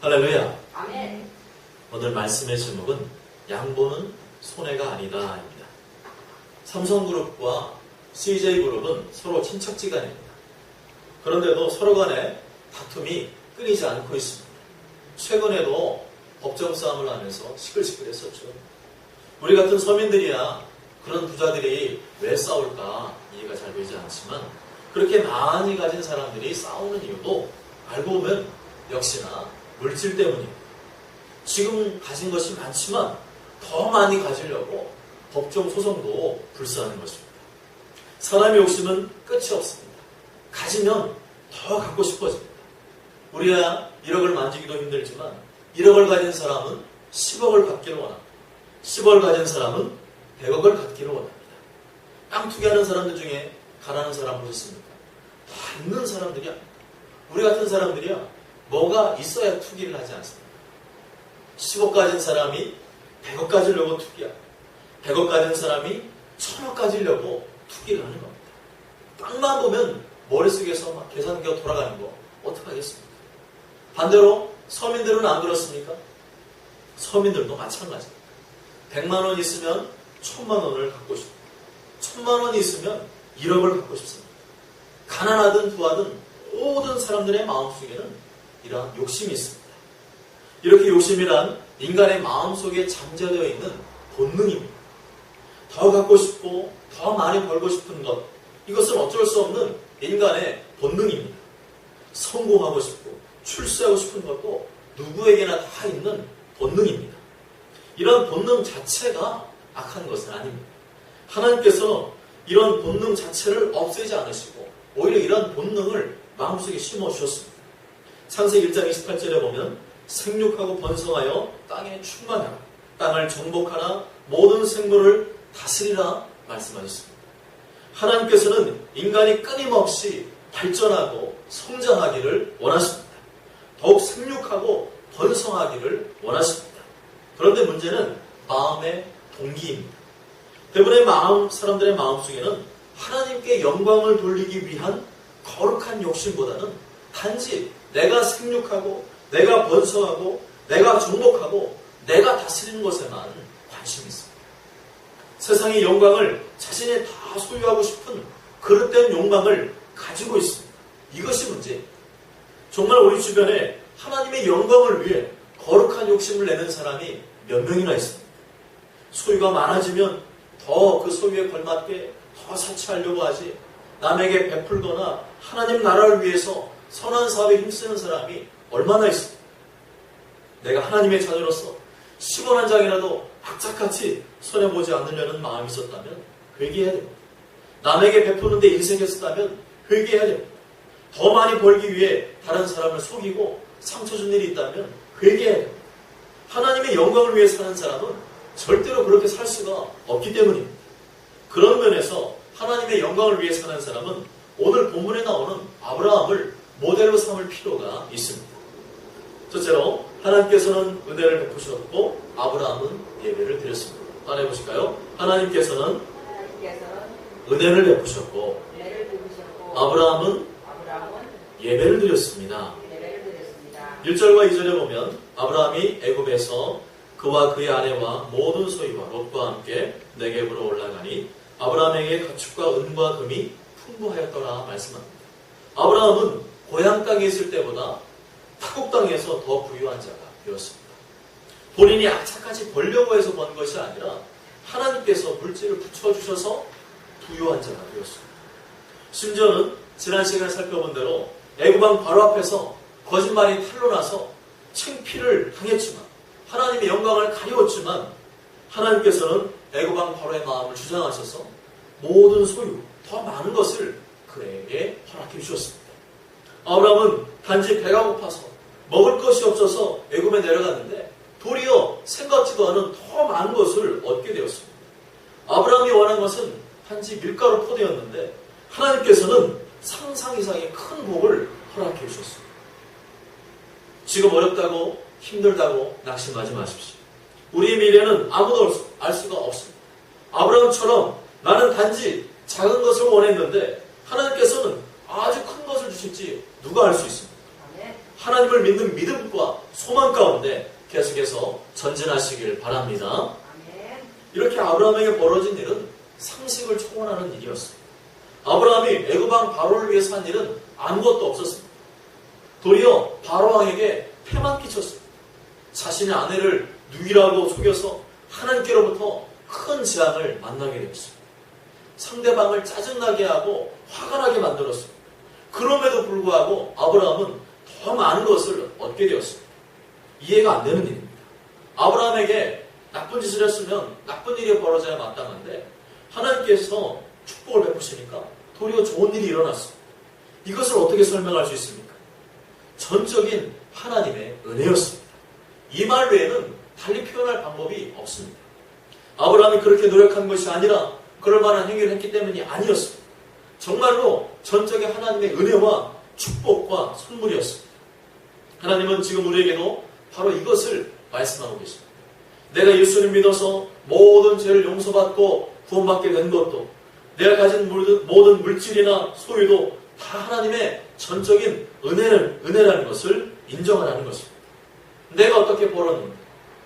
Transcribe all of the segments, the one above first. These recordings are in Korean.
할렐루야. 아멘. 오늘 말씀의 제목은 양보는 손해가 아니다입니다. 삼성그룹과 CJ그룹은 서로 친척지간입니다. 그런데도 서로 간에 다툼이 끊이지 않고 있습니다. 최근에도 법정 싸움을 하면서 시끌시끌했었죠. 우리 같은 서민들이야 그런 부자들이 왜 싸울까 이해가 잘 되지 않지만 그렇게 많이 가진 사람들이 싸우는 이유도 알고 보면 역시나 물질 때문입니다. 지금 가진 것이 많지만 더 많이 가지려고 법정 소송도 불사하는 것입니다. 사람의 욕심은 끝이 없습니다. 가지면 더 갖고 싶어집니다. 우리야 1억을 만지기도 힘들지만 1억을 가진 사람은 10억을 갖기를 원합니다. 10억을 가진 사람은 100억을 갖기를 원합니다. 땅 투기하는 사람들 중에 가난한 사람 보셨습니까? 다 있는 사람들이야. 우리 같은 사람들이야 뭐가 있어야 투기를 하지 않습니까? 10억 가진 사람이 100억 가지려고 투기야. 100억 가진 사람이 1000억 가지려고 투기를 하는 겁니다. 땅만 보면 머릿속에서 막 계산기가 돌아가는 거 어떡하겠습니까? 반대로 서민들은 안 그렇습니까? 서민들도 마찬가지입니다. 100만 원 있으면 1000만 원을 갖고 싶고 1000만 원이 있으면 1억을 갖고 싶습니다. 가난하든 부하든 모든 사람들의 마음속에는 이러한 욕심이 있습니다. 이렇게 욕심이란 인간의 마음속에 잠재되어 있는 본능입니다. 더 갖고 싶고 더 많이 벌고 싶은 것, 이것은 어쩔 수 없는 인간의 본능입니다. 성공하고 싶고 출세하고 싶은 것도 누구에게나 다 있는 본능입니다. 이런 본능 자체가 악한 것은 아닙니다. 하나님께서 이런 본능 자체를 없애지 않으시고 오히려 이런 본능을 마음속에 심어주셨습니다. 창세기 1장 28절에 보면 생육하고 번성하여 땅에 충만하라, 땅을 정복하라, 모든 생물을 다스리라 말씀하셨습니다. 하나님께서는 인간이 끊임없이 발전하고 성장하기를 원하십니다. 더욱 생육하고 번성하기를 원하십니다. 그런데 문제는 마음의 동기입니다. 대부분의 사람들의 마음속에는 하나님께 영광을 돌리기 위한 거룩한 욕심보다는 단지 내가 생육하고 내가 번성하고 내가 정복하고 내가 다스리는 것에만 관심이 있습니다. 세상의 영광을 자신이 다 소유하고 싶은 그릇된 욕망을 가지고 있습니다. 이것이 문제예요. 정말 우리 주변에 하나님의 영광을 위해 거룩한 욕심을 내는 사람이 몇 명이나 있습니다. 소유가 많아지면 더 그 소유에 걸맞게 더 사치하려고 하지, 남에게 베풀거나 하나님 나라를 위해서 선한 사업에 힘쓰는 사람이 얼마나 있습니까? 내가 하나님의 자녀로서 10원 한 장이라도 악착같이 손해보지 않으려는 마음이 있었다면 회개해야 됩니다. 남에게 베푸는데 인생을 쓰다면 회개해야 됩니다. 더 많이 벌기 위해 다른 사람을 속이고 상처 준 일이 있다면 회개해야 됩니다. 하나님의 영광을 위해 사는 사람은 절대로 그렇게 살 수가 없기 때문입니다. 그런 면에서 하나님의 영광을 위해 사는 사람은 오늘 본문에 나오는 아브라함을 모델로 삼을 필요가 있습니다. 첫째로 하나님께서는 은혜를 베푸셨고 아브라함은 예배를 드렸습니다. 따라해 보실까요? 하나님께서는 은혜를 베푸셨고 아브라함은 예배를 드렸습니다. 1절과 2절에 보면 아브라함이 애굽에서 그와 그의 아내와 모든 소유와 롯과 함께 네겝으로 올라가니 아브라함에게 가축과 은과 금이 풍부하였더라 말씀합니다. 아브라함은 고향 땅에 있을 때보다 타국 땅에서 더 부유한 자가 되었습니다. 본인이 악착같이 벌려고 해서 번 것이 아니라 하나님께서 물질을 붙여주셔서 부유한 자가 되었습니다. 심지어는 지난 시간에 살펴본 대로 애굽왕 바로 앞에서 거짓말이 탄로나서 창피를 당했지만 하나님의 영광을 가리웠지만 하나님께서는 애굽왕 바로의 마음을 주장하셔서 모든 소유, 더 많은 것을 그에게 허락해 주셨습니다. 아브라함은 단지 배가 고파서 먹을 것이 없어서 애굽에 내려갔는데 도리어 생각지도 않은 더 많은 것을 얻게 되었습니다. 아브라함이 원한 것은 단지 밀가루 포대였는데 하나님께서는 상상 이상의 큰 복을 허락해 주셨습니다. 지금 어렵다고 힘들다고 낙심하지 마십시오. 우리의 미래는 아무도 알 수가 없습니다. 아브라함처럼 나는 단지 작은 것을 원했는데 하나님께서는 아주 큰 것을 주실지 누가 알 수 있습니까? 하나님을 믿는 믿음과 소망 가운데 계속해서 전진하시길 바랍니다. 이렇게 아브라함에게 벌어진 일은 상식을 초월하는 일이었습니다. 아브라함이 애굽 왕 바로를 위해서 한 일은 아무것도 없었습니다. 도리어 바로 왕에게 패만 끼쳤습니다. 자신의 아내를 누이라고 속여서 하나님께로부터 큰 재앙을 만나게 되었습니다. 상대방을 짜증나게 하고 화가 나게 만들었습니다. 그럼에도 불구하고 아브라함은 더 많은 것을 얻게 되었습니다. 이해가 안 되는 일입니다. 아브라함에게 나쁜 짓을 했으면 나쁜 일이 벌어져야 마땅한데 하나님께서 축복을 베푸시니까 도리어 좋은 일이 일어났습니다. 이것을 어떻게 설명할 수 있습니까? 전적인 하나님의 은혜였습니다. 이 말 외에는 달리 표현할 방법이 없습니다. 아브라함이 그렇게 노력한 것이 아니라 그럴 만한 행위를 했기 때문이 아니었습니다. 정말로 전적인 하나님의 은혜와 축복과 선물이었습니다. 하나님은 지금 우리에게도 바로 이것을 말씀하고 계십니다. 내가 예수를 믿어서 모든 죄를 용서받고 구원받게 된 것도, 내가 가진 모든 물질이나 소유도 다 하나님의 전적인 은혜라는 것을 인정하라는 것입니다. 내가 어떻게 벌었는데,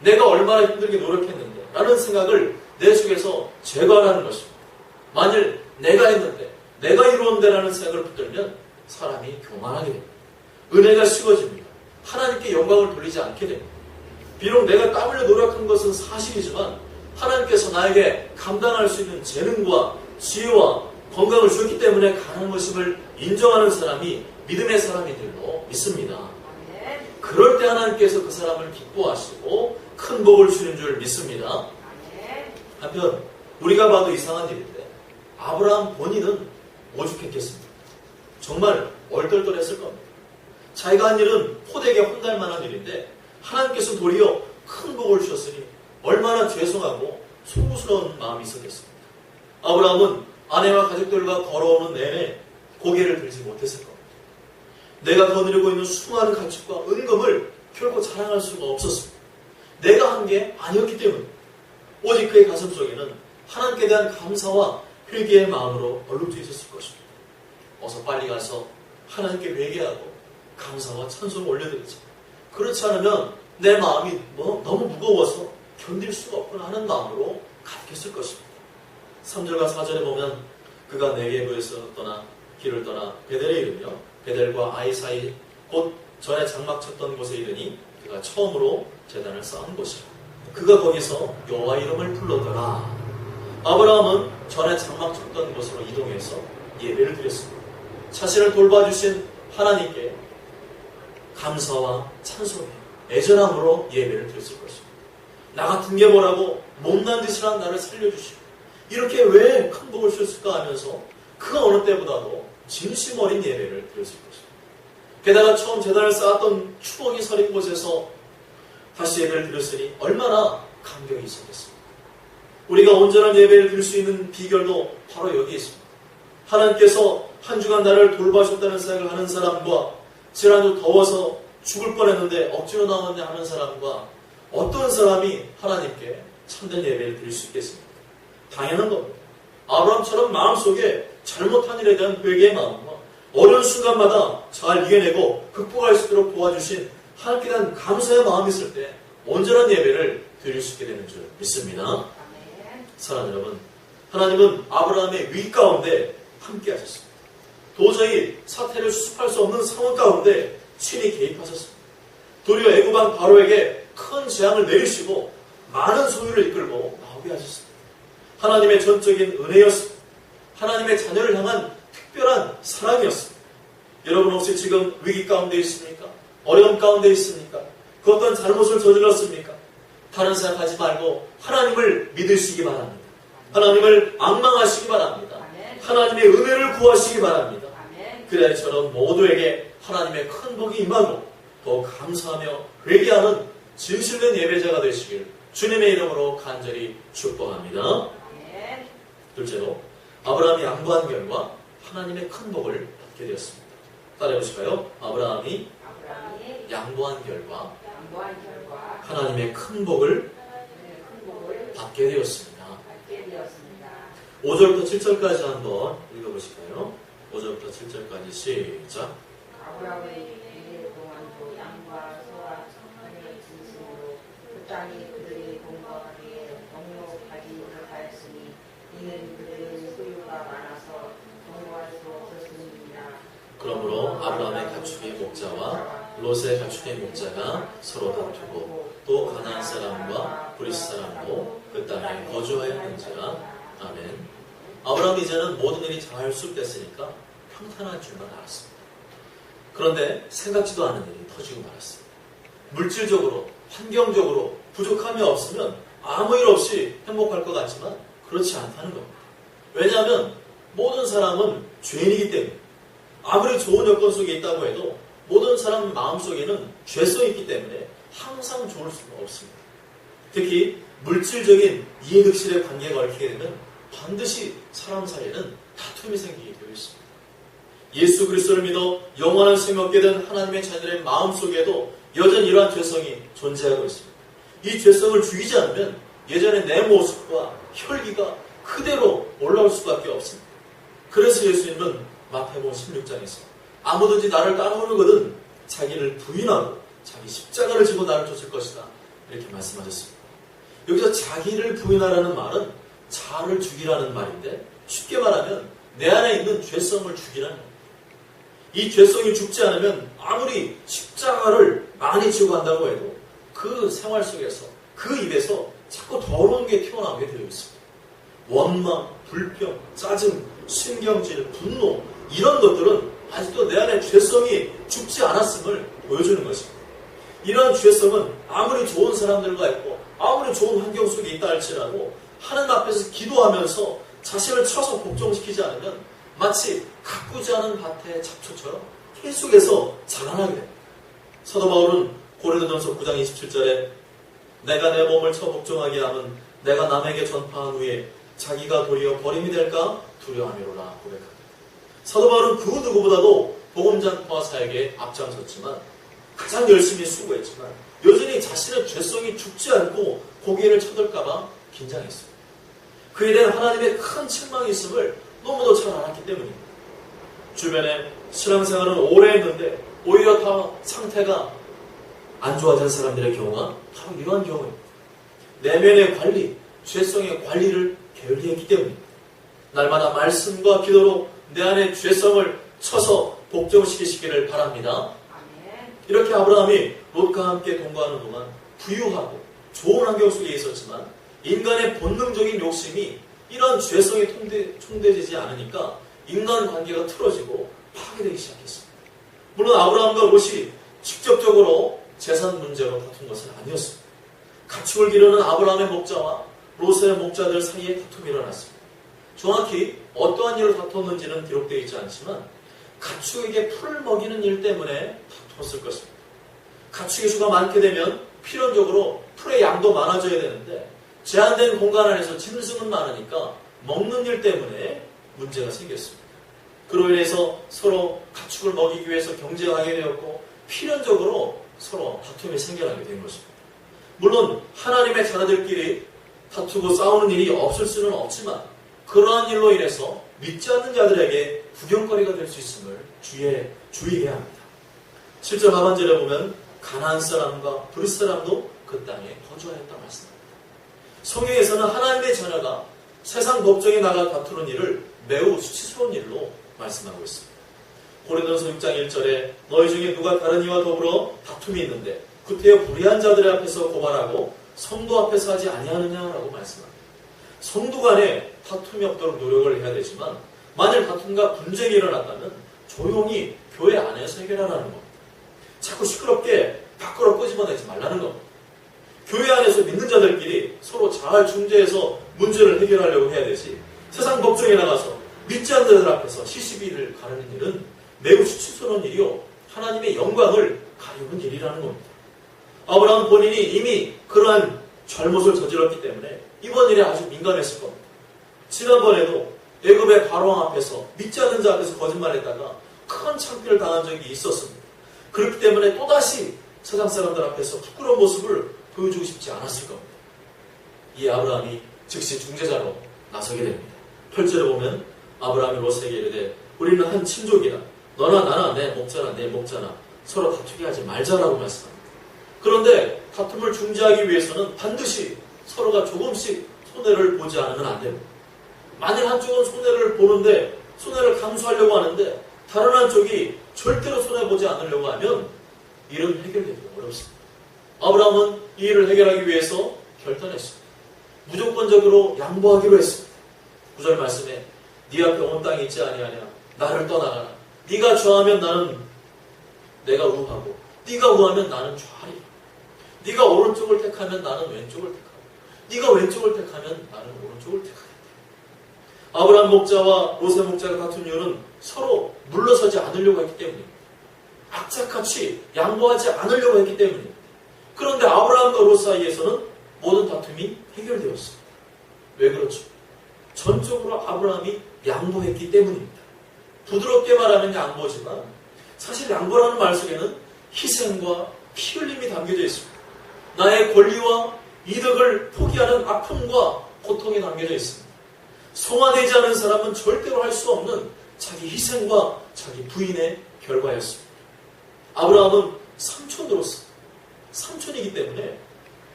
내가 얼마나 힘들게 노력했는데 라는 생각을 내 속에서 제거하라는 것입니다. 만일 내가 했는데, 내가 이루었는데 라는 생각을 붙들면 사람이 교만하게 됩니다. 은혜가 식어집니다. 하나님께 영광을 돌리지 않게 됩니다. 비록 내가 땀 흘려 노력한 것은 사실이지만 하나님께서 나에게 감당할 수 있는 재능과 지혜와 건강을 주었기 때문에 가능한 것임을 인정하는 사람이 믿음의 사람인 줄로 믿습니다. 그럴 때 하나님께서 그 사람을 기뻐하시고 큰 복을 주는 줄 믿습니다. 한편 우리가 봐도 이상한 일인데 아브라함 본인은 오죽했겠습니까? 정말 얼떨떨했을 겁니다. 자기가 한 일은 호되게 혼날 만한 일인데 하나님께서 도리어 큰 복을 주셨으니 얼마나 죄송하고 송구스러운 마음이 있었겠습니까? 아브라함은 아내와 가족들과 걸어오는 내내 고개를 들지 못했을 겁니다. 내가 거느리고 있는 수많은 가축과 은금을 결코 자랑할 수가 없었습니다. 내가 한 게 아니었기 때문에 오직 그의 가슴 속에는 하나님께 대한 감사와 회개의 마음으로 얼룩져 있었을 것입니다. 어서 빨리 가서 하나님께 회개하고 감사와 찬송을 올려드리자. 그렇지 않으면 내 마음이 너무 무거워서 견딜 수가 없구나 하는 마음으로 가득했을 것입니다. 3절과 4절에 보면 그가 네게브에서 떠나 길을 떠나 베델에 이르며 베델과 아이 사이 곧 전에 장막 쳤던 곳에 이르니 그가 처음으로 제단을 쌓은 곳이라. 그가 거기서 여호와 이름을 불렀더라. 아브라함은 전에 장막 쳤던 곳으로 이동해서 예배를 드렸습니다. 자신을 돌봐주신 하나님께 감사와 찬송에 애절함으로 예배를 드렸을 것입니다. 나 같은 게 뭐라고 못난 짓을 한 나를 살려주시고 이렇게 왜 큰 복을 주셨을까 하면서 그 어느 때보다도 진심 어린 예배를 드렸을 것입니다. 게다가 처음 제단을 쌓았던 추억이 서린 곳에서 다시 예배를 드렸으니 얼마나 감격이 있었겠습니까? 우리가 온전한 예배를 드릴 수 있는 비결도 바로 여기에 있습니다. 하나님께서 한 주간 나를 돌봐주셨다는 생각을 하는 사람과 지난주 더워서 죽을 뻔했는데 억지로 나왔냐 하는 사람과 어떤 사람이 하나님께 참된 예배를 드릴 수 있겠습니까? 당연한 겁니다. 아브라함처럼 마음속에 잘못한 일에 대한 회개의 마음과 어려운 순간마다 잘 이겨내고 극복할 수 있도록 도와주신 하나님께 대한 감사의 마음이 있을 때 온전한 예배를 드릴 수 있게 되는 줄 믿습니다. 사랑하는 여러분, 하나님은 아브라함의 위기 가운데 함께 하셨습니다. 도저히 사태를 수습할 수 없는 상황 가운데 친히 개입하셨습니다. 도리어 애굽 왕 바로에게 큰 재앙을 내리시고 많은 소유를 이끌고 나오게 하셨습니다. 하나님의 전적인 은혜였습니다. 하나님의 자녀를 향한 특별한 사랑이었습니다. 여러분 혹시 지금 위기 가운데 있습니까? 어려움 가운데 있습니까? 그 어떤 잘못을 저질렀습니까? 다른 생각하지 말고 하나님을 믿으시기 바랍니다. 하나님을 앙망하시기 바랍니다. 하나님의 은혜를 구하시기 바랍니다. 그래야 이처럼 모두에게 하나님의 큰 복이 임하고 더 감사하며 회개하는 진실된 예배자가 되시길 주님의 이름으로 간절히 축복합니다. 둘째로 아브라함이 양보한 결과 하나님의 큰 복을 받게 되었습니다. 따라해보실까요? 아브라함이 양보한 결과 하나님의 큰 복을 받게 되었습니다. 5절부터 7절까지 한번 읽어보실까요? 5절부터 7절까지 시작. 아브라함이 1년 동안 땅이 그들의 동거하기에 동요하지 못하였으니 이는 그들의 소유가 많아서 동거할 수 없었음이니라. 그러므로 아브라함의 가축의 목자와 롯의 가축의 목자가 서로 다투고 또 가나안 사람과 브리스 사람도 그 땅에 거주하였는지라. 아멘. 아브라함이 이제는 모든 일이 잘 수습됐으니까 평탄한 줄만 알았습니다. 그런데 생각지도 않은 일이 터지고 말았습니다. 물질적으로, 환경적으로 부족함이 없으면 아무 일 없이 행복할 것 같지만 그렇지 않다는 겁니다. 왜냐하면 모든 사람은 죄인이기 때문에 아무리 좋은 여건 속에 있다고 해도 모든 사람 마음속에는 죄성이 있기 때문에 항상 좋을 수가 없습니다. 특히 물질적인 이해득실의 관계가 얽히게 되면 반드시 사람 사이에는 다툼이 생기게 되어 있습니다. 예수 그리스도를 믿어 영원한 생명 얻게 된 하나님의 자녀들의 마음속에도 여전히 이러한 죄성이 존재하고 있습니다. 이 죄성을 죽이지 않으면 예전의 내 모습과 혈기가 그대로 올라올 수밖에 없습니다. 그래서 예수님은 마태복음 16장에서 아무든지 나를 따라오려거든 자기를 부인하고 자기 십자가를 지고 나를 쫓을 것이다 이렇게 말씀하셨습니다. 여기서 자기를 부인하라는 말은 자아를 죽이라는 말인데 쉽게 말하면 내 안에 있는 죄성을 죽이라는 겁니다. 이 죄성이 죽지 않으면 아무리 십자가를 많이 지고 간다고 해도 그 생활 속에서 그 입에서 자꾸 더러운 게 튀어나오게 되어 있습니다. 원망, 불평, 짜증, 신경질, 분노 이런 것들은 아직도 내 안에 죄성이 죽지 않았음을 보여주는 것입니다. 이러한 죄성은 아무리 좋은 사람들과 있고 아무리 좋은 환경 속에 있다 할지라도 하나님 앞에서 기도하면서 자신을 쳐서 복종시키지 않으면 마치 가꾸지 않은 밭의 잡초처럼 계속해서 자라나게 됩니다. 사도 바울은 고린도전서 9장 27절에 내가 내 몸을 쳐 복종하게 하면 내가 남에게 전파한 후에 자기가 도리어 버림이 될까 두려워하미로라 고백합니다. 사도 바울은 그 누구보다도 복음 전파 사역에 앞장섰지만 가장 열심히 수고했지만 여전히 자신의 죄성이 죽지 않고 고개를 쳐들까봐 긴장했습니다. 그에 대한 하나님의 큰 책망이 있음을 너무도 잘 알았기 때문입니다. 주변에 신앙생활은 오래 했는데 오히려 다 상태가 안 좋아진 사람들의 경우가 바로 이러한 경우입니다. 내면의 관리, 죄성의 관리를 게을리했기 때문입니다. 날마다 말씀과 기도로 내 안의 죄성을 쳐서 복종시키시기를 바랍니다. 이렇게 아브라함이 롯과 함께 동거하는 동안 부유하고 좋은 환경 속에 있었지만 인간의 본능적인 욕심이 이런 죄성에 총대지지 않으니까 인간관계가 틀어지고 파괴되기 시작했습니다. 물론 아브라함과 롯이 직접적으로 재산 문제로 다툰 것은 아니었습니다. 가축을 기르는 아브라함의 목자와 롯의 목자들 사이에 다툼이 일어났습니다. 정확히 어떠한 일을 다투었는지는 기록되어 있지 않지만 가축에게 풀을 먹이는 일 때문에 다투었을 것입니다. 가축의 수가 많게 되면 필연적으로 풀의 양도 많아져야 되는데 제한된 공간 안에서 짐승은 많으니까 먹는 일 때문에 문제가 생겼습니다. 그로 인해서 서로 가축을 먹이기 위해서 경쟁하게 되었고 필연적으로 서로 다툼이 생겨나게 된 것입니다. 물론 하나님의 자녀들끼리 다투고 싸우는 일이 없을 수는 없지만 그러한 일로 인해서 믿지 않는 자들에게 구경거리가 될 수 있음을 주의해야 합니다. 7절 하반절에 보면 가나안 사람과 브리스 사람도 그 땅에 거주하였다고 말씀합니다. 성경에서는 하나님의 자녀가 세상 법정에 나가 다투는 일을 매우 수치스러운 일로 말씀하고 있습니다. 고린도전서 6장 1절에 너희 중에 누가 다른 이와 더불어 다툼이 있는데 구태여 불의한 자들의 앞에서 고발하고 성도 앞에서 하지 아니하느냐라고 말씀합니다. 성도 간에 다툼이 없도록 노력을 해야 되지만 만일 다툼과 분쟁이 일어났다면 조용히 교회 안에서 해결하라는 겁니다. 자꾸 시끄럽게 밖으로 끄집어내지 말라는 겁니다. 교회 안에서 믿는 자들끼리 서로 잘 중재해서 문제를 해결하려고 해야 되지 세상 법정에 나가서 믿지 않는 자들 앞에서 시시비를 가르는 일은 매우 수치스러운 일이요 하나님의 영광을 가리는 일이라는 겁니다. 아브라함 본인이 이미 그러한 잘못을 저질렀기 때문에 이번 일에 아주 민감했을 겁니다. 지난번에도 애굽의 바로왕 앞에서 믿지 않는 자 앞에서 거짓말했다가 큰 창피를 당한 적이 있었습니다. 그렇기 때문에 또다시 세상 사람들 앞에서 부끄러운 모습을 보여주고 싶지 않았을 겁니다. 이 아브라함이 즉시 중재자로 나서게 됩니다. 8절에 보면 아브라함이 롯에게 이르되 우리는 한 친족이라 너나 나나 내 목자나 내 목자나 서로 다투게 하지 말자라고 말씀합니다. 그런데 다툼을 중재하기 위해서는 반드시 서로가 조금씩 손해를 보지 않으면 안 됩니다. 만일 한쪽은 손해를 보는데 손해를 감수하려고 하는데 다른 한쪽이 절대로 손해보지 않으려고 하면 일은 해결되기 어렵습니다. 아브라함은 이 일을 해결하기 위해서 결단했습니다. 무조건적으로 양보하기로 했습니다. 9절 말씀에 네 앞에 온 땅이 있지 아니하냐 나를 떠나가라. 네가 좌하면 나는 내가 우하고 네가 우하면 나는 좌하리라. 네가 오른쪽을 택하면 나는 왼쪽을 택하고 네가 왼쪽을 택하면 나는 오른쪽을 택하겠다. 아브라함 목자와 롯의 목자가 다툰 이유는 서로 물러서지 않으려고 했기 때문입니다. 악착같이 양보하지 않으려고 했기 때문입니다. 그런데 아브라함과 롯 사이에서는 모든 다툼이 해결되었습니다. 왜 그렇죠? 전적으로 아브라함이 양보했기 때문입니다. 부드럽게 말하면 양보지만 사실 양보라는 말 속에는 희생과 피 흘림이 담겨져 있습니다. 나의 권리와 이득을 포기하는 아픔과 고통이 담겨져 있습니다. 성화되지 않은 사람은 절대로 할 수 없는 자기 희생과 자기 부인의 결과였습니다. 아브라함은 삼촌으로서 삼촌이기 때문에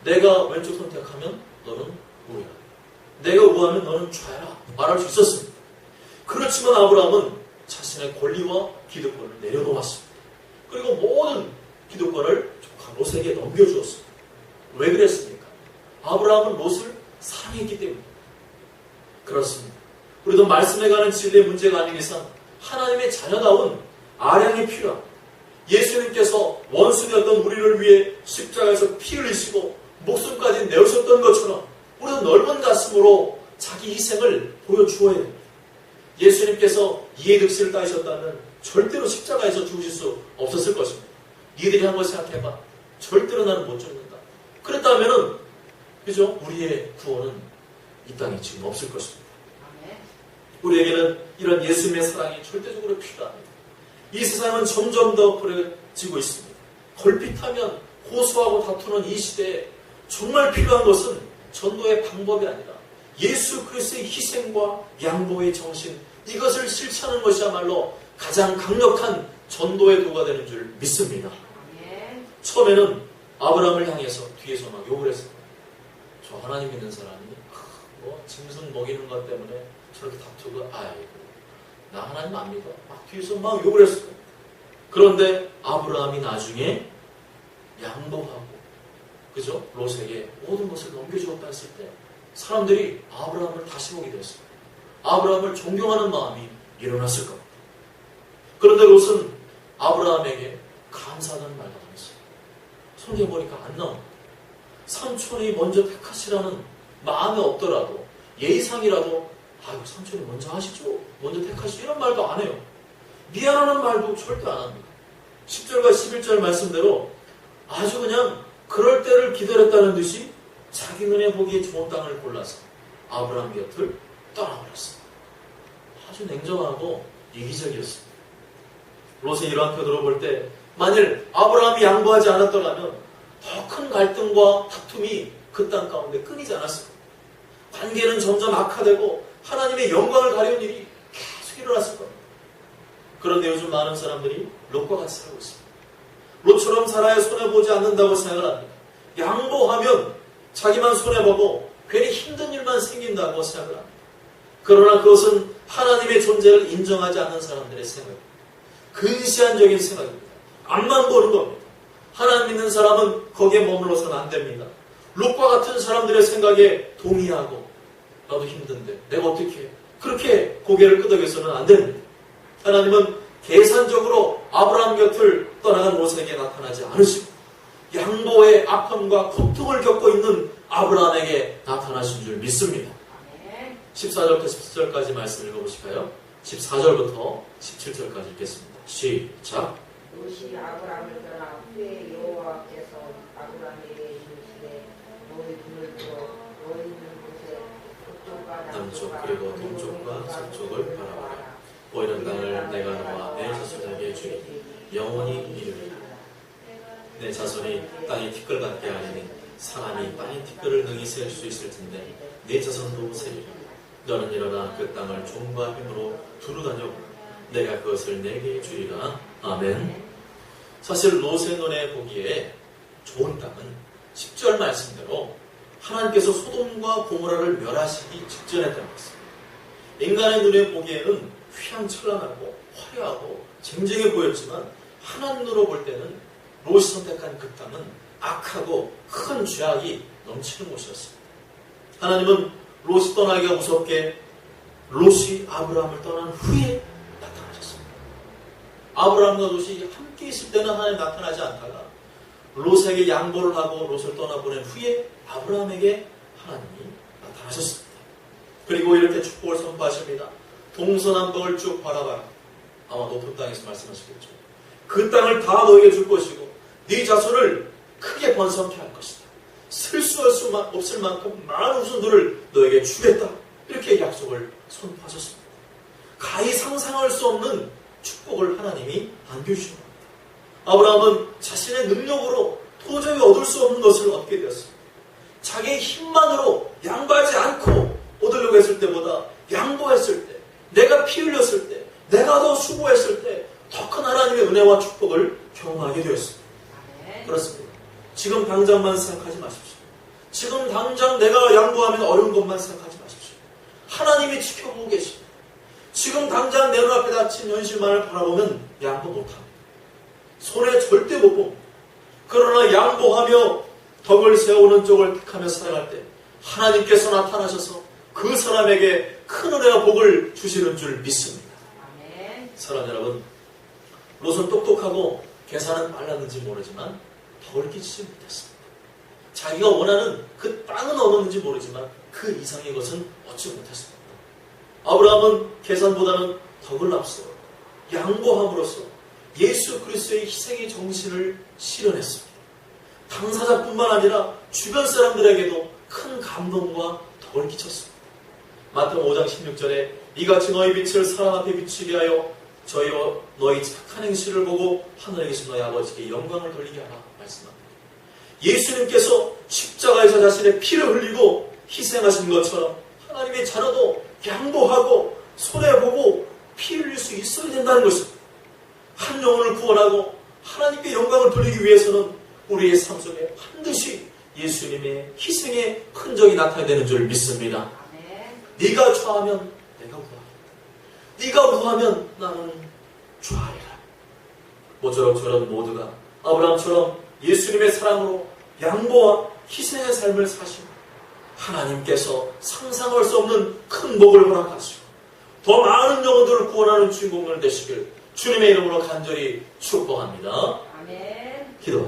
내가 왼쪽 선택하면 너는 우야, 내가 우하면 너는 좌야 말할 수 있었습니다. 그렇지만 아브라함은 자신의 권리와 기득권을 내려놓았습니다. 그리고 모든 기득권을 조카 롯에게 넘겨주었습니다. 왜 그랬습니까? 아브라함은 롯을 사랑했기 때문입니다. 그렇습니다. 우리도 말씀에 관한 진리의 문제가 아닌 이상 하나님의 자녀다운 아량이 필요합니다. 예수님께서 원수되었던 우리를 위해 십자가에서 피 흘리시고 목숨까지 내오셨던 것처럼 우리는 넓은 가슴으로 자기 희생을 보여주어야 됩니다. 예수님께서 이해 득실을 따지셨다면 절대로 십자가에서 죽으실 수 없었을 것입니다. 니들이 한 번 생각해봐. 절대로 나는 못 죽는다. 그랬다면은 그죠? 우리의 구원은 이 땅에 지금 없을 것입니다. 우리에게는 이런 예수님의 사랑이 절대적으로 필요합니다. 이 세상은 점점 더 그래지고 있습니다. 걸핏하면 호소하고 다투는 이 시대에 정말 필요한 것은 전도의 방법이 아니라 예수 그리스도의 희생과 양보의 정신, 이것을 실천하는 것이야말로 가장 강력한 전도의 도가 되는 줄 믿습니다. 처음에는 아브라함을 향해서 뒤에서 막 욕을 했어요. 저 하나님 믿는 사람이 뭐 짐승 먹이는 것 때문에 저렇게 다투고 아이고 나 하나님 안 믿어. 막 뒤에서 막 욕을 했어요. 그런데 아브라함이 나중에 양보하고 그죠? 롯에게 모든 것을 넘겨주었다 했을 때 사람들이 아브라함을 다시 보게 됐어요. 아브라함을 존경하는 마음이 일어났을 겁니다. 그런데 롯은 아브라함에게 감사하다는 말도 안 했어요. 성경에 보니까 안 나옵니다. 삼촌이 먼저 택하시라는 마음에 없더라도 예의상이라도 아유 삼촌이 먼저 하시죠. 먼저 택하시죠. 이런 말도 안 해요. 미안하는 말도 절대 안 합니다. 10절과 11절 말씀대로 아주 그냥 그럴 때를 기다렸다는 듯이 자기 눈에 보기에 좋은 땅을 골라서 아브라함 곁을 떠나버렸습니다. 아주 냉정하고 이기적이었습니다. 롯의 이러한 표도로 볼 때 만일 아브라함이 양보하지 않았더라면 더 큰 갈등과 다툼이 그 땅 가운데 끊이지 않았을 겁니다. 관계는 점점 악화되고 하나님의 영광을 가려운 일이 계속 일어났을 겁니다. 그런데 요즘 많은 사람들이 롯과 같이 살고 있습니다. 롯처럼 살아야 손해보지 않는다고 생각을 합니다. 양보하면 자기만 손해보고 괜히 힘든 일만 생긴다고 생각을 합니다. 그러나 그것은 하나님의 존재를 인정하지 않는 사람들의 생각입니다. 근시안적인 생각입니다. 앞만 보는 겁니다. 하나님 믿는 사람은 거기에 머물러서는 안 됩니다. 롯과 같은 사람들의 생각에 동의하고 나도 힘든데 내가 어떻게 해? 그렇게 고개를 끄덕여서는 안 됩니다. 하나님은 계산적으로 아브라함 곁을 떠나간 롯에게 나타나지 않으시고 양보의 아픔과 고통을 겪고 있는 아브라함에게 나타나신 줄 믿습니다. 14절부터 17절까지 말씀 읽어보실까요? 14절부터 17절까지 읽겠습니다. 시작. 롯이 아브라함을 떠나 후에 여호와께서 아브라함에게 이르시되 너의 눈을 들어 너의 있는 곳에 북쪽과 남쪽 그리고 동쪽과 서쪽을 바라보라. 보이는 땅을 내가 너와 내 자손에게 주리니 영원히 이르리라. 내 자손이 땅에 티끌 같게 하리니 사람이 땅에 티끌을 능히 셀 수 있을 텐데 내 자손도 세리라. 너는 일어나 그 땅을 종과 힘으로 두루다녀 내가 그것을 내게 주리라. 아멘. 사실 롯의 눈에 보기에 좋은 땅은 10절 말씀대로 하나님께서 소돔과 고모라를 멸하시기 직전했다는 것입니다. 인간의 눈에 보기에는 휘황찬란하고 화려하고 쟁쟁해 보였지만 하나님 눈으로 볼 때는 롯이 선택한 그 땅은 악하고 큰 죄악이 넘치는 곳이었습니다. 하나님은 롯이 떠나기가 무섭게 롯이 아브라함을 떠난 후에 나타나셨습니다. 아브라함과 롯이 함께 있을 때는 하나님 나타나지 않다가 롯에게 양보를 하고 롯을 떠나보낸 후에 아브라함에게 하나님이 나타나셨습니다. 그리고 이렇게 축복을 선포하십니다. 동서남북을 쭉 바라봐라. 아마 높은 땅에서 말씀하시겠죠. 그 땅을 다 너에게 줄 것이고 네 자손을 크게 번성케 할 것이다. 쓸 수 없을 만큼 많은 후손들을 너에게 주겠다. 이렇게 약속을 선포하셨습니다. 가히 상상할 수 없는 축복을 하나님이 안겨주신 겁니다. 아브라함은 자신의 능력으로 도저히 얻을 수 없는 것을 얻게 되었습니다. 자기의 힘만으로 양보하지 않고 얻으려고 했을 때보다 양보했을 때, 내가 피 흘렸을 때, 내가 더 수고했을 때 더 큰 하나님의 은혜와 축복을 경험하게 되었습니다. 그렇습니다. 지금 당장만 생각하지 마십시오. 지금 당장 내가 양보하면 어려운 것만 생각하지 마십시오. 하나님이 지켜보고 계십니다. 지금 당장 내 눈앞에 닥친 현실만을 바라보면 양보 못합니다. 손에 절대 못 봅니다. 그러나 양보하며 덕을 세우는 쪽을 택하며 살아갈 때 하나님께서 나타나셔서 그 사람에게 큰 은혜와 복을 주시는 줄 믿습니다. 아멘. 사랑 여러분, 롯은 똑똑하고 계산은 빨랐는지 모르지만 덕을 끼치지 못했습니다. 자기가 원하는 그 땅은 얻었는지 모르지만 그 이상의 것은 얻지 못했습니다. 아브라함은 계산보다는 덕을 앞서 양보함으로써 예수 그리스도의 희생의 정신을 실현했습니다. 당사자뿐만 아니라 주변 사람들에게도 큰 감동과 덕을 끼쳤습니다. 마태복음 5장 16절에 이같이 너희 빛을 사람 앞에 비추게 하여 너희 착한 행실을 보고 하늘에 계신 너희 아버지께 영광을 돌리게 하라 말씀합니다. 예수님께서 십자가에서 자신의 피를 흘리고 희생하신 것처럼 하나님의 자녀도 양보하고 손해보고 피 흘릴 수 있어야 된다는 것입니다. 한 영혼을 구원하고 하나님께 영광을 돌리기 위해서는 우리의 삶 속에 반드시 예수님의 희생의 흔적이 나타나야 되는 줄 믿습니다. 네가 좌하면 내가 우하리라. 네가 우하면 나는 좌하리라. 모쪼록 저런 모두가 아브라함처럼 예수님의 사랑으로 양보와 희생의 삶을 사시고 하나님께서 상상할 수 없는 큰 복을 허락하시고 더 많은 영혼들을 구원하는 주인공들 되시길 주님의 이름으로 간절히 축복합니다. 아멘. 기도.